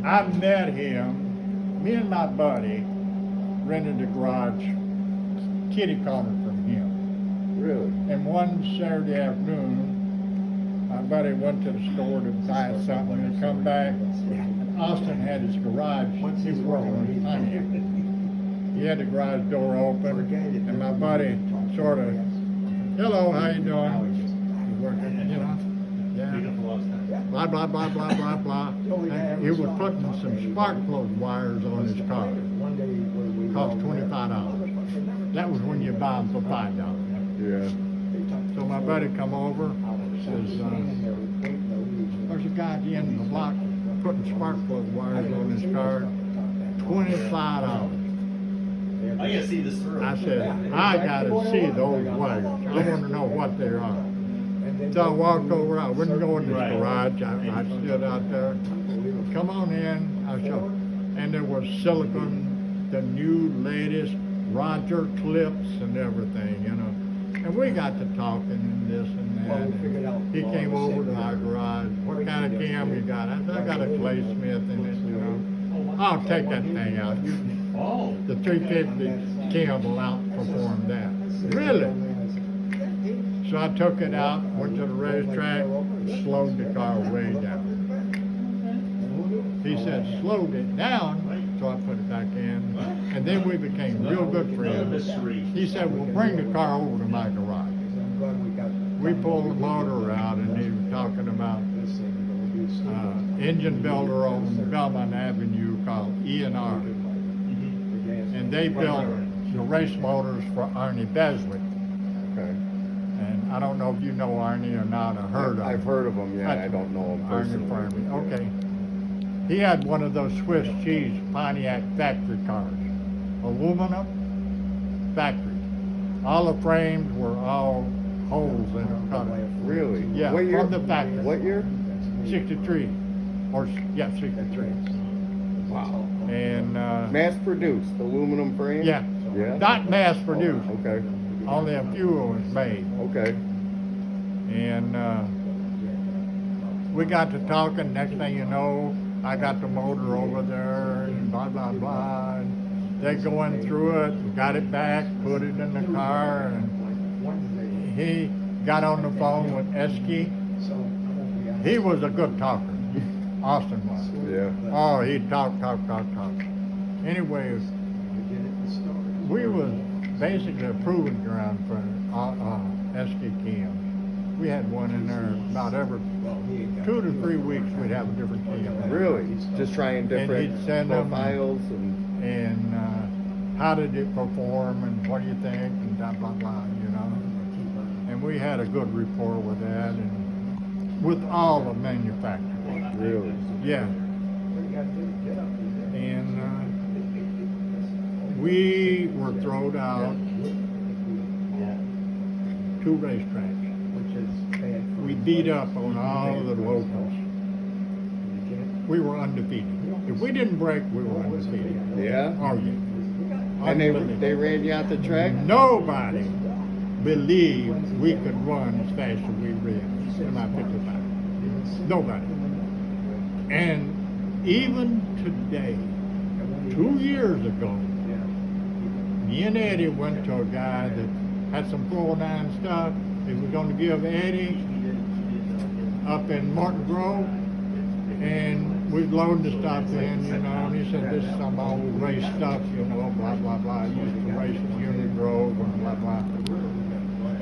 I met him. Me and my buddy rented a garage kitty corner from him. Really? And one Saturday afternoon, my buddy went to the store to buy something and come back. And Austin had his garage. He was working on his Pontiac. He had the garage door open, and my buddy sort of, hello, how you doing? He's working, you know. Yeah. Blah, blah, blah, blah, blah, blah. And he was putting some spark plug wires on his car. Cost $25. That was when you buy them for $5. Yeah. So my buddy come over, says, there's a guy at the end of the block putting spark plug wires on his car, $25. I gotta see this through. I said, I gotta see those wires. I want to know what they are. So I walked over, I wouldn't go in the garage, I stood out there. Come on in, I showed. And there was silicone, the new latest Roger clips and everything, you know. And we got to talking and this and that. And he came over to our garage. What kind of cam you got? I said, I got a Clay Smith in it, you know. I'll take that thing out. The 350 cam will outperform that. Really? So I took it out, went to the racetrack, slowed the car way down. He said, slowed it down, so I put it back in, and then we became real good friends. He said, well, bring the car over to my garage. We pulled the motor out, and he was talking about engine builder on Belmont Avenue called E&R. And they built the race motors for Arine Beswick. Okay. And I don't know if you know Arnie or not, or heard of him. I've heard of him, yeah. That's I don't know him Arnie personally. Farmy. Okay. He had one of those Swiss cheese Pontiac factory cars. Aluminum factory. All the frames were all holes in the car. Really? Yeah, What year? from the factory. What year? 63. Or, yeah, 63. Wow. And, Mass produced aluminum frame? yeah. Yeah? Not mass produced. Okay. Only a few was made. Okay. And we got to talking. Next thing you know, I got the motor over there and blah, blah, blah. And they going through it, got it back, put it in the car. And he got on the phone with Esky. He was a good talker. Austin was. Yeah. Oh, he'd talk. Anyways, we was basically a proving ground for Esky cams. We had one in there about every 2 to 3 weeks. We'd have a different cam. Really? Just trying different he'd send them profiles and how did it perform and what do you think and blah blah blah, you know. And we had a good rapport with that and with all the manufacturers. Really? Yeah. And we were thrown out 2 racetracks. We beat up on all the locals. We were undefeated. If we didn't break, we were undefeated. Yeah? Oh yeah. And they ran you out the track? Nobody believed we could run as fast as we ran in my 55. Nobody. And even today, 2 years ago, me and Eddie went to a guy that had some 409 stuff. He was going to give Eddie up in Martin Grove, and we loaded the stuff in, you know, and he said, this is some old race stuff, you know, blah, blah, blah. He used to race at Union Grove and blah, blah.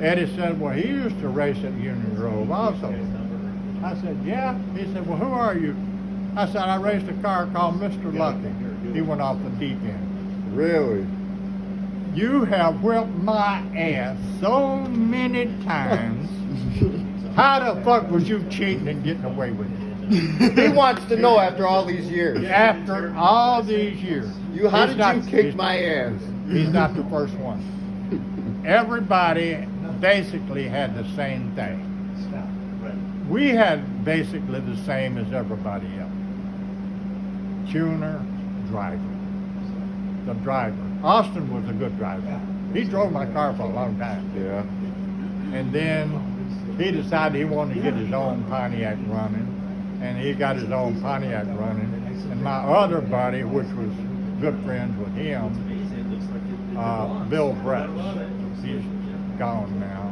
Eddie said, well, he used to race at Union Grove also. I said, yeah? He said, well, who are you? I said, I raced a car called Mr. Luckey. He went off the deep end. Really? You have whipped my ass so many times. How the fuck was you cheating and getting away with it? He wants to know after all these years. After all these years. How He's did you kick my ass? He's not the first one. Everybody basically had the same thing. We had basically the same as everybody else. Tuner, driver. The driver. Austin was a good driver. He drove my car for a long time. Yeah. And then he decided he wanted to get his own Pontiac running. And he got his own Pontiac running. And my other buddy, which was good friends with him, Bill Brett, he's gone now.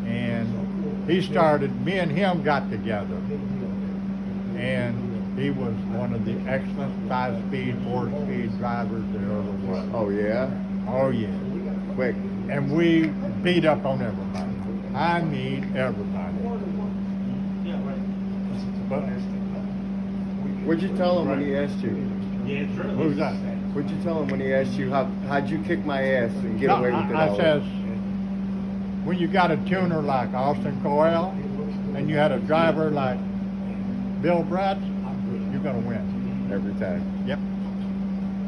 And he started, me and him got together. And he was one of the excellent 5-speed, 4-speed drivers there ever was. Oh yeah. Oh yeah. Quick. And we beat up on everybody. I mean everybody. But What'd you tell him when he asked you? who's that? What'd you tell him when he asked you how'd you kick my ass and get No, away with it I all? says, when you got a tuner like Austin Coil, and you had a driver like Bill Brett, you're gonna win. Every time. Yep.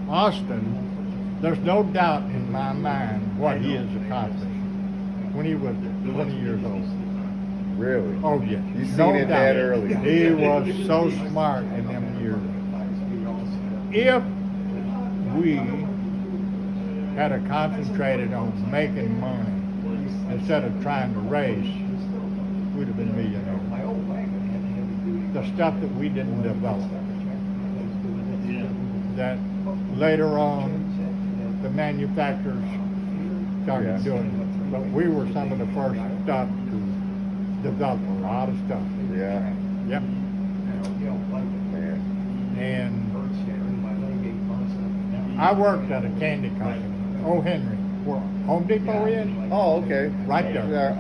Austin, there's no doubt in my mind what he has accomplished when he was 20 years old. Really? Oh yeah. You seen No it doubt. that early. He was so smart in them years. If we had a concentrated on making money instead of trying to race, we'd have been millionaires. The stuff that we didn't develop, that later on the manufacturers started doing it. But we were some of the first stuff to develop a lot of stuff. Yeah. Yep. Man. And I worked at a candy company, O. Henry, where Home Depot is, Oh, okay. right there.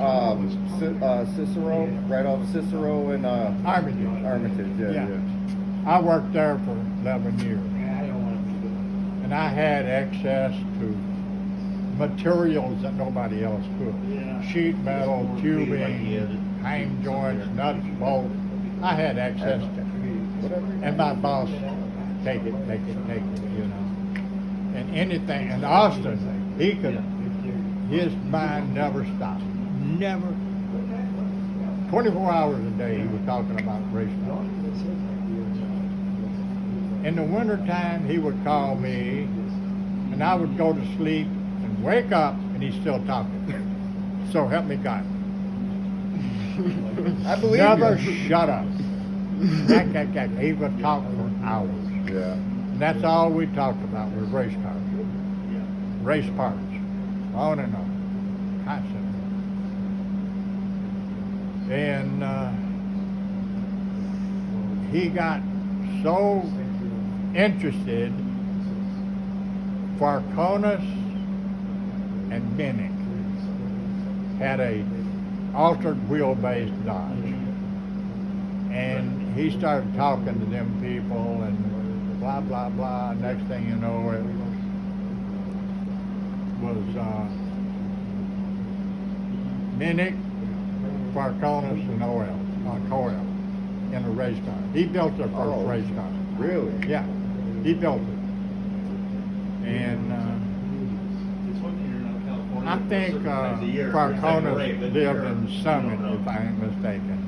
Cicero, right off Cicero and Armitage. Armitage. Yeah, Yeah. yeah. I worked there for 11 years. And I had access to materials that nobody else could. Sheet metal, tubing, hang joints, nuts, bolts. I had access to it. Whatever. And my boss, take it, you know. And anything, and Austin, he could, his mind never stopped. Never. 24 hours a day he was talking about race cars. In the wintertime, he would call me, and I would go to sleep and wake up, and he's still talking. So help me God. I believe Never you. shut up. He would talk for hours. Yeah. And that's all we talked about was race cars. Race parts. On and on. Constantly. And he got so interested. Farconis and Minnick had a altered wheelbase Dodge. And he started talking to them people and blah, blah, blah. Next thing you know, it was Minnick, Farconis, and Coil in a race car. He built their first race car. Really? Yeah, he built it. And I think Farconis lived in Summit, if I ain't mistaken.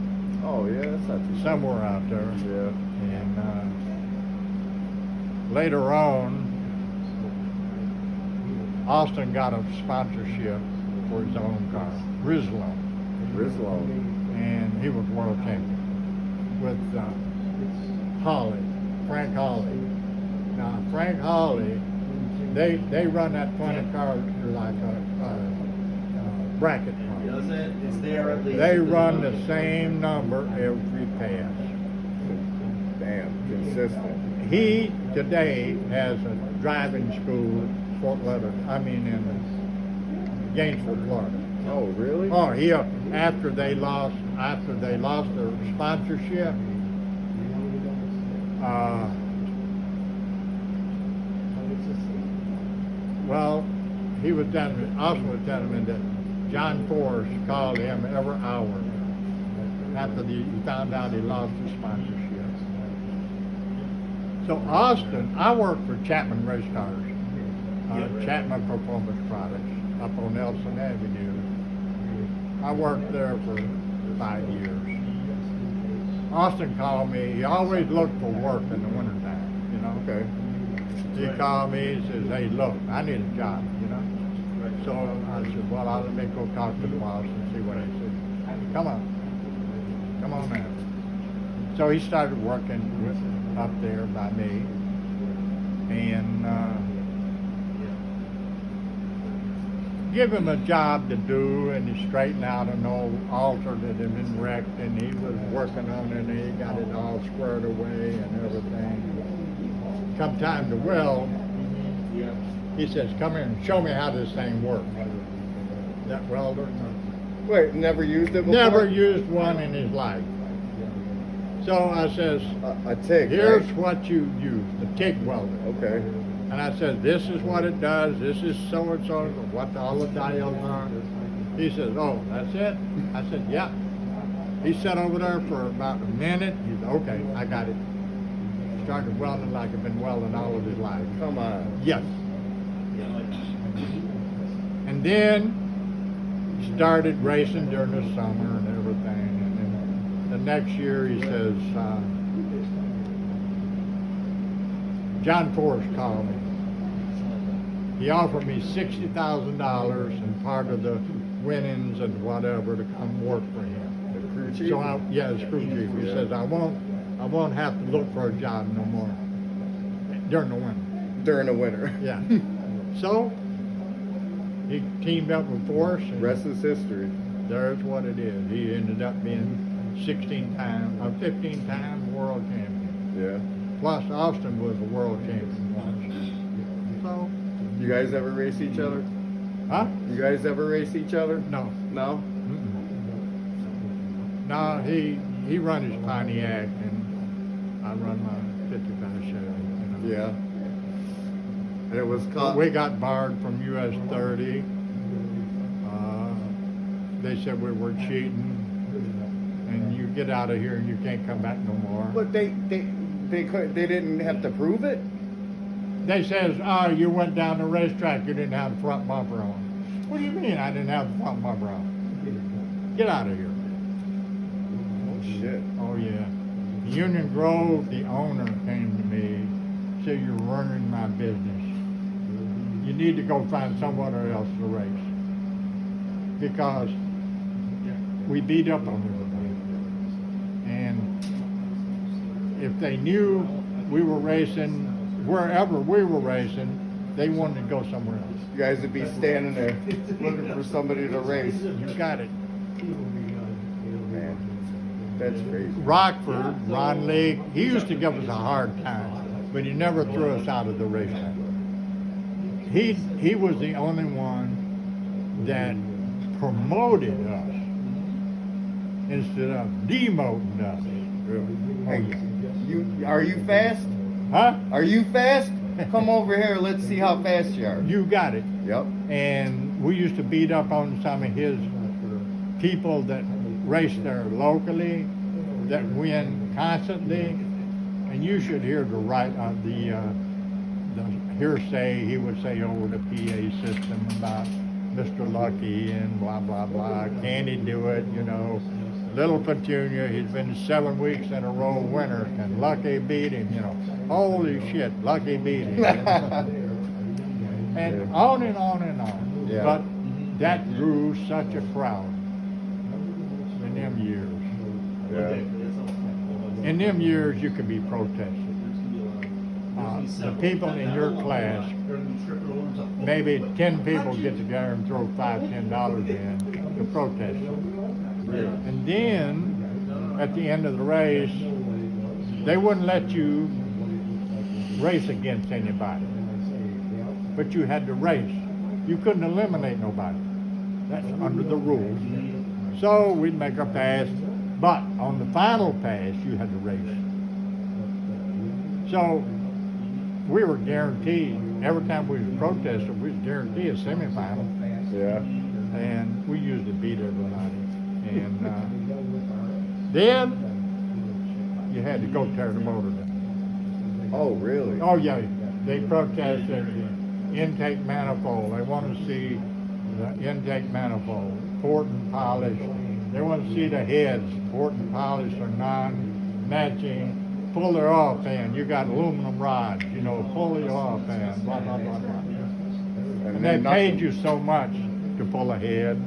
Oh yeah, that's not too Somewhere out there. Yeah. And later on, Austin got a sponsorship for his own car, Rizlo, and he was world champion with Frank Hawley. Now Frank Hawley, they run that funny car like a bracket car. It's there at least. They run the same number every pass. Damn, consistent. He today has a driving school in Gainesville, Florida. Oh really? Oh, he after they lost their sponsorship, well, Austin was telling me that John Forrest called him every hour after he found out he lost his sponsorship. So Austin, I worked for Chapman Race Cars, Chapman Performance Products up on Nelson Avenue. I worked there for 5 years. Austin called me. He always looked for work in the wintertime, you know. Okay. He called me and says, hey, look, I need a job, you know. So I said, well, let me go talk to the boss and see what he said. Come on now. So he started working with up there by me. And give him a job to do, and he straightened out an old altar that had been wrecked, and he was working on it, and he got it all squared away and everything. Come time to weld, he says, come here and show me how this thing works. That welder, Wait, never used it before? never used one in his life. So I says, A TIG, here's right? what you use, the TIG welder. Okay. And I said, this is what it does, this is so-and-so, what all the dials are. He says, oh, that's it? I said, yeah. He sat over there for about a minute. He said, okay, I got it. Started welding like I've been welding all of his life. Come on. Yes. And then started racing during the summer and everything. And then the next year he says, John Forrest called me. He offered me $60,000 and part of the winnings and whatever to come work for him. The crew chief? So the crew chief. He says, I won't have to look for a job no more during the winter. During the winter. Yeah. So he teamed up with Forrest. And Rest is history. there's what it is. He ended up being 15-time world champion. Yeah. Plus, Austin was a world champion once. So, You guys ever race each other? huh? You guys ever race each other? No. No? No, he run his Pontiac and I run my 55 Chevy. You know. Yeah. And it was caught. We got barred from US 30. They said we were cheating, and you get out of here and you can't come back no more. But they didn't have to prove it? They says, oh, you went down the racetrack, you didn't have the front bumper on. What do you mean I didn't have the front bumper on? Get out of here. Oh, shit. Oh, yeah. Union Grove, the owner, came to me, said, you're ruining my business. You need to go find someone else to race. Because we beat up on everybody. And if they knew we were racing, wherever we were racing, they wanted to go somewhere else. You guys would be standing there looking for somebody to race. You got it. Man, that's crazy. Rockford, Ron Lee, he used to give us a hard time, but he never threw us out of the racetrack. He was the only one that promoted us instead of demoting us. Hey, are you fast? Huh? Are you fast? Come over here. Let's see how fast you are. You got it. Yep. And we used to beat up on some of his people that race there locally, that win constantly. And you should hear the hearsay he would say over the PA system about Mr. Luckey and blah, blah, blah. Can he do it? You know, Little Petunia, he's been 7 weeks in a row winner. Can Luckey beat him? You know, holy shit, Luckey beat him. And on and on and on. Yeah. But that drew such a crowd in them years. Yeah. In them years, you could be protested. The people in your class, maybe 10 people get together and throw $5-10 in to protest you. And then, at the end of the race, they wouldn't let you race against anybody. But you had to race. You couldn't eliminate nobody. That's under the rules. So we'd make a pass, but on the final pass, you had to race. So we were guaranteed, every time we was protesting, we was guaranteed a semifinal. Yeah. And we usually beat everybody. And then you had to go tear the motor down. Oh, really? Oh yeah, they protested the intake manifold. They want to see the intake manifold, port and polished. They want to see the heads, port and polished or non-matching. Pull their oil pan. You got aluminum rods, you know, pull the oil pan, blah, blah, blah, blah. And they paid you so much to pull a head,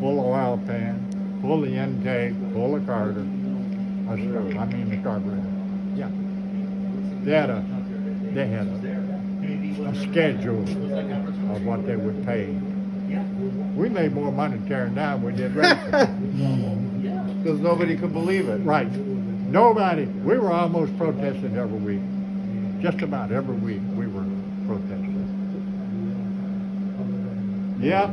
pull the oil pan, pull the intake, pull the carburetor. The carburetor. Yeah. They had a schedule of what they would pay. We made more money tearing down than we did raising. Because nobody could believe it. Right. Nobody. We were almost protesting every week. Just about every week we were protesting. Yep.